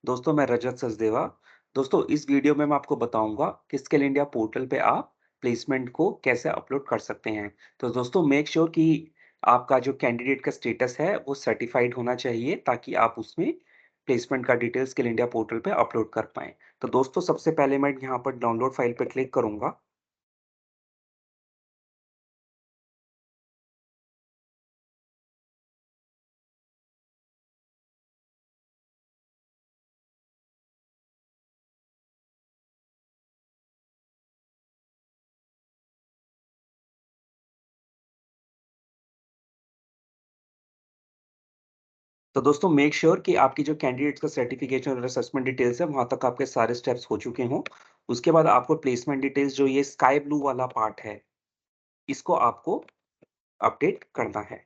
दोस्तों मैं रजत सचदेवा। दोस्तों इस वीडियो में मैं आपको बताऊंगा कि स्किल इंडिया पोर्टल पे आप प्लेसमेंट को कैसे अपलोड कर सकते हैं। तो दोस्तों मेक श्योर कि आपका जो कैंडिडेट का स्टेटस है वो सर्टिफाइड होना चाहिए ताकि आप उसमें प्लेसमेंट का डिटेल स्किल इंडिया पोर्टल पे अपलोड कर पाएँ। तो दोस्तों सबसे पहले मैं यहाँ पर डाउनलोड फाइल पे क्लिक करूँगा। तो दोस्तों मेक श्योर कि आपकी जो कैंडिडेट्स का सर्टिफिकेशन और असेसमेंट डिटेल्स है वहाँ तक आपके सारे स्टेप्स हो चुके हों। उसके बाद आपको प्लेसमेंट डिटेल्स जो ये स्काई ब्लू वाला पार्ट है, इसको आपको अपडेट करना है।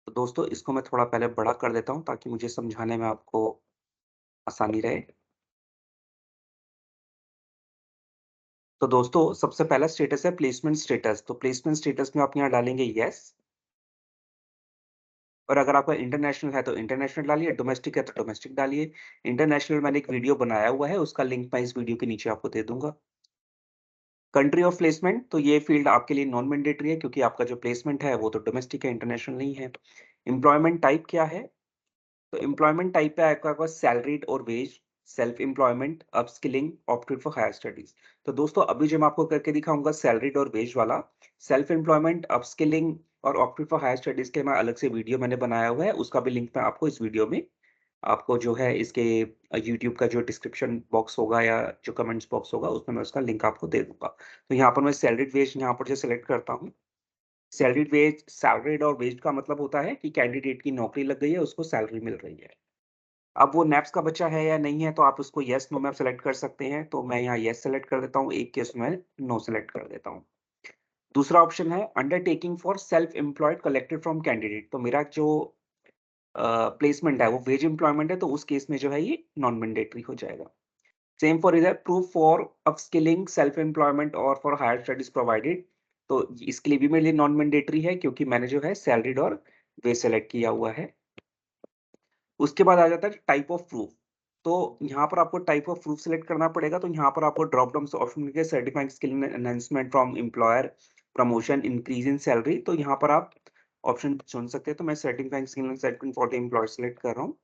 तो दोस्तों इसको मैं थोड़ा पहले बड़ा कर देता हूँ ताकि मुझे समझाने में आपको आसानी रहे। तो दोस्तों सबसे पहला स्टेटस है प्लेसमेंट स्टेटस। तो प्लेसमेंट स्टेटस में आप यहाँ डालेंगे येस, और अगर आपका इंटरनेशनल है तो इंटरनेशनल डालिए, डोमेस्टिक है तो डोमेस्टिक डालिए। इंटरनेशनल मैंने एक वीडियो बनाया हुआ है, उसका लिंक मैं इस वीडियो के नीचे आपको दे दूँगा। कंट्री ऑफ प्लेसमेंट तो ये फील्ड आपके लिए नॉन मैंडेटरी है क्योंकि आपका जो प्लेसमेंट है वो तो डोमेस्टिक है, इंटरनेशनल नहीं है। एम्प्लॉयमेंट टाइप क्या है? तो एम्प्लॉयमेंट टाइप पे आपका आपका सैलरीड और wage, self employment, upskilling, opted for higher studies. तो दोस्तों अभी जो मैं आपको करके दिखाऊंगा सैलरीड और वेज वाला, सेल्फ एम्प्लॉयमेंट, अपस्किलिंग और ऑप्टेड फॉर हायर स्टडीज के मैं अलग से वीडियो मैंने बनाया हुआ है, उसका भी लिंक मैं आपको इस वीडियो में आपको जो है इसके यूट्यूब का जो डिस्क्रिप्शन बॉक्स होगा या जो कमेंट्स बॉक्स होगा उसमें मैं उसका लिंक आपको दे दूंगा। तो यहाँ पर मैं सैलरीड वेज यहाँ पर जो सिलेक्ट करता हूँ, सैलरीड और वेज का मतलब होता है कि कैंडिडेट की नौकरी लग गई है, उसको सैलरी मिल रही है। अब वो नैप्स का बच्चा है या नहीं है तो आप उसको येस नो में सेलेक्ट कर सकते हैं। तो मैं यहाँ येस सेलेक्ट कर देता हूँ, एक केस में नो सेलेक्ट कर देता हूँ। दूसरा ऑप्शन है undertaking for self employed collected from candidate. तो मेरा जो प्लेसमेंट है वो वेज एम्प्लॉयमेंट है तो उस केस में जो है ये नॉन मैंडेटरी हो जाएगा। सेम फॉर इधर proof for upskilling, self employment और फॉर हायर स्टडीज प्रोवाइडेड। तो इसके लिए भी मेरे लिए नॉन मैंडेटरी है क्योंकि मैंने जो है सैलरीड और वेज सेलेक्ट किया हुआ है। उसके बाद आ जाता है टाइप ऑफ प्रूफ। तो यहाँ पर आपको टाइप ऑफ प्रूफ सिलेक्ट करना पड़ेगा, तो यहाँ पर आपको ड्रॉप डाउन से ऑप्शन मिलेगा certified skill enhancement from employer, promotion, increase in salary. तो यहाँ पर आप ऑप्शन चुन सकते हैं, तो मैं certified skill enhancement for the employer select कर रहा हूँ।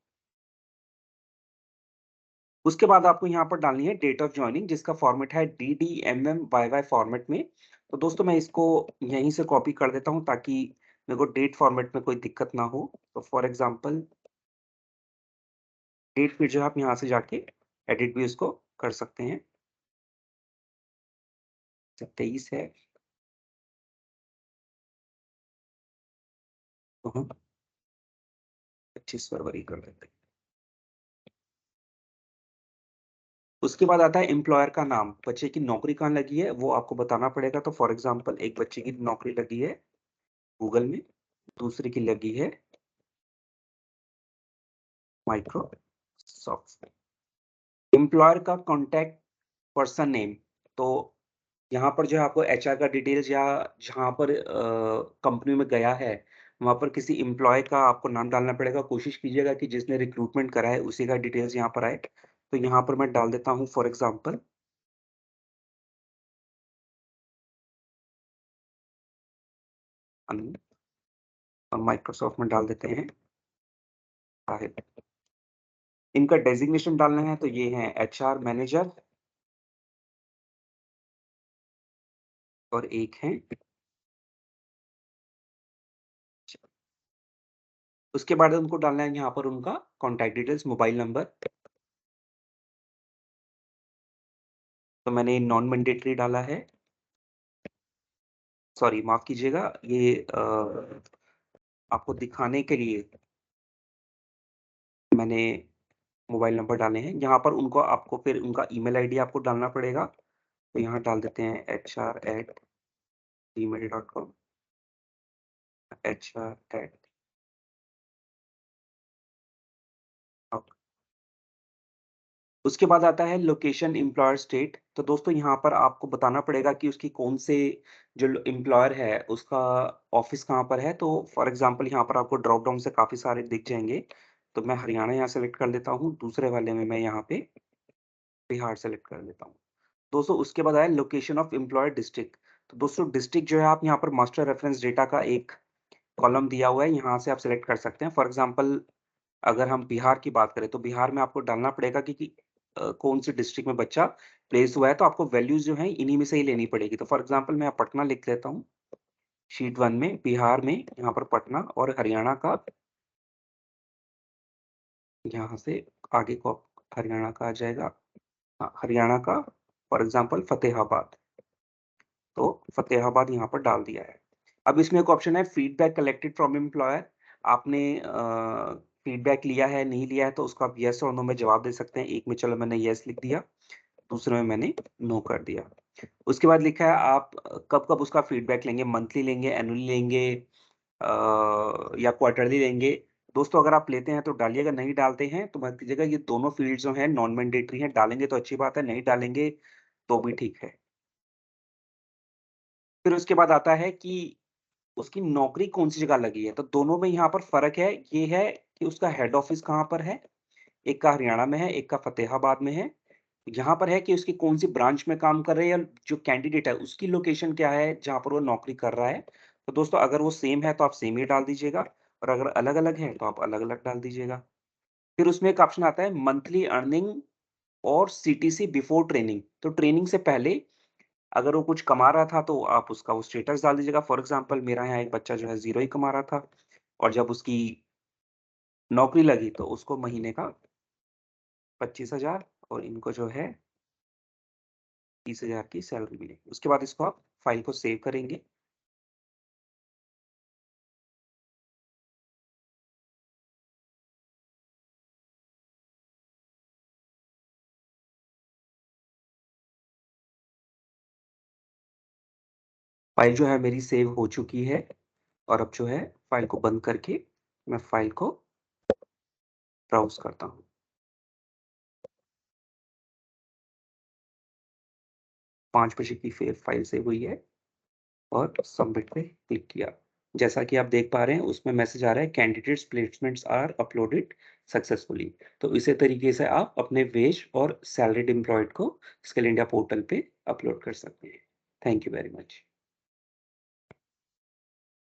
उसके बाद आपको यहाँ पर डालनी है डेट ऑफ जॉइनिंग जिसका फॉर्मेट है DDMMYY फॉर्मेट में। तो दोस्तों मैं इसको यहीं से कॉपी कर देता हूँ ताकि मेरे को डेट फॉर्मेट में कोई दिक्कत ना हो। तो फॉर एग्जांपल डेट फिर जो है आप यहाँ से जाके एडिट भी उसको कर सकते हैं। जब 23 है तो हम 25 फरवरी कर देते हैं। उसके बाद आता है एम्प्लॉयर का नाम, बच्चे की नौकरी कहाँ लगी है वो आपको बताना पड़ेगा। तो फॉर एग्जांपल एक बच्चे की नौकरी लगी है गूगल में, दूसरे की लगी है माइक्रोसॉफ्ट। एम्प्लॉयर का कॉन्टैक्ट पर्सन नेम, तो यहाँ पर जो है आपको एचआर का डिटेल्स या जहाँ पर कंपनी में गया है, वहाँ पर किसी एम्प्लॉयी का आपको नाम डालना पड़ेगा। कोशिश कीजिएगा कि जिसने रिक्रूटमेंट करा है उसी का डिटेल्स यहाँ पर आए। तो यहाँ पर मैं डाल देता हूँ फॉर एग्जांपल अनु, और माइक्रोसॉफ्ट में डाल देते हैं साहिल। इनका डेज़िग्नेशन डालना है तो ये हैं एचआर मैनेजर और एक हैं। उसके बाद उनको डालना है यहाँ पर उनका कॉन्टैक्ट डिटेल्स, मोबाइल नंबर। तो मैंने नॉन मैंडेटरी डाला है, सॉरी माफ़ कीजिएगा, ये आपको दिखाने के लिए मैंने मोबाइल नंबर डाले हैं। यहाँ पर उनको आपको फिर उनका ईमेल आईडी आपको डालना पड़ेगा। तो यहाँ डाल देते हैं hr@gmail.com, hr@ उसके बाद आता है लोकेशन एम्प्लॉयर स्टेट। तो दोस्तों यहाँ पर आपको बताना पड़ेगा कि उसकी कौन से जो एम्प्लॉयर है उसका ऑफिस कहाँ पर है। तो फॉर एग्जांपल यहाँ पर आपको ड्रॉप डाउन से काफ़ी सारे दिख जाएँगे। तो मैं हरियाणा यहाँ सेलेक्ट कर लेता हूँ, दूसरे वाले में मैं यहाँ पे बिहार सेलेक्ट कर लेता हूँ। दोस्तों उसके बाद आया लोकेशन ऑफ एम्प्लॉयर डिस्ट्रिक्ट। तो दोस्तों डिस्ट्रिक्ट जो है आप यहाँ पर मास्टर रेफरेंस डेटा का एक कॉलम दिया हुआ है, यहाँ से आप सेलेक्ट कर सकते हैं। फॉर एग्ज़ाम्पल अगर हम बिहार की बात करें, तो बिहार में आपको डालना पड़ेगा कि कौन-सी डिस्ट्रिक्ट में बच्चा प्लेस हुआ है, तो आपको वैल्यूज़ जो हैं इन्हीं में से ही लेनी पड़ेगी। तो फॉर एग्ज़ाम्पल मैं पटना लिख लेता हूँ, शीट 1 में, बिहार में, यहाँ पर पटना और हरियाणा का यहाँ से आगे को हरियाणा का आ जाएगा। हाँ, हरियाणा का फॉर एग्ज़ाम्पल फ़तेहाबाद, तो फ़तेहाबाद यहाँ पर डाल दिया है। अब इसमें एक ऑप्शन है फीडबैक कलेक्टेड फ्रॉम एम्प्लॉयर। आपने फीडबैक लिया है, नहीं लिया है, तो उसको आप येस और नो में जवाब दे सकते हैं। एक में चलो मैंने येस लिख दिया, दूसरे में मैंने नो कर दिया। उसके बाद लिखा है आप कब-कब उसका फीडबैक लेंगे, मंथली लेंगे, एनुअली लेंगे या क्वार्टरली लेंगे। दोस्तों अगर आप लेते हैं तो डालिएगा, नहीं डालते हैं तो मत कीजिएगा। ये दोनों फ़ील्ड्स जो हैं नॉन मैंडेटरी हैं, डालेंगे तो अच्छी बात है, नहीं डालेंगे तो भी ठीक है। फिर उसके बाद आता है कि उसकी नौकरी कौन-सी जगह लगी है, तो दोनों में यहाँ पर फ़र्क है, ये है कि उसका हेड ऑफ़िस कहाँ पर है, एक का हरियाणा में है, एक का फ़तेहाबाद में है। यहाँ पर है कि उसकी कौन-सी ब्रांच में काम कर रहे हैं या जो कैंडिडेट है, उसकी लोकेशन क्या है, जहाँ पर वो नौकरी कर रहा है। तो दोस्तों अगर वो सेम है, तो आप सेम ही डाल दीजिएगा और अगर अलग-अलग है, तो आप अलग-अलग डाल दीजिएगा। फिर उसमें एक ऑप्शन आता है मंथली अर्निंग और सीटीसी बिफोर ट्रेनिंग। तो ट्रेनिंग से पहले अगर वो कुछ कमा रहा था, तो आप उसका वो स्टेटस डाल दीजिएगा। फॉर एग्ज़ाम्पल मेरा यहाँ एक बच्चा जो है 0 ही कमा रहा था और जब उसकी नौकरी लगी, तो उसको महीने का 25,000 और इनको जो है 30,000 की सैलरी मिलेगी। उसके बाद इसको आप फ़ाइल को सेव करेंगे। फ़ाइल जो है मेरी सेव हो चुकी है और अब जो है फ़ाइल को बंद करके मैं फ़ाइल को ब्राउज़ करता हूँ। 5 बजे की फ़ाइल सेव हुई है और सबमिट पे क्लिक किया। जैसा कि आप देख पा रहे हैं उसमें मैसेज आ रहा है candidates placements are uploaded successfully. तो इसी तरीके से आप अपने वेज और सैलरीड एम्प्लॉयड को स्किल इंडिया पोर्टल पे अपलोड कर सकते हैं। Thank you very much.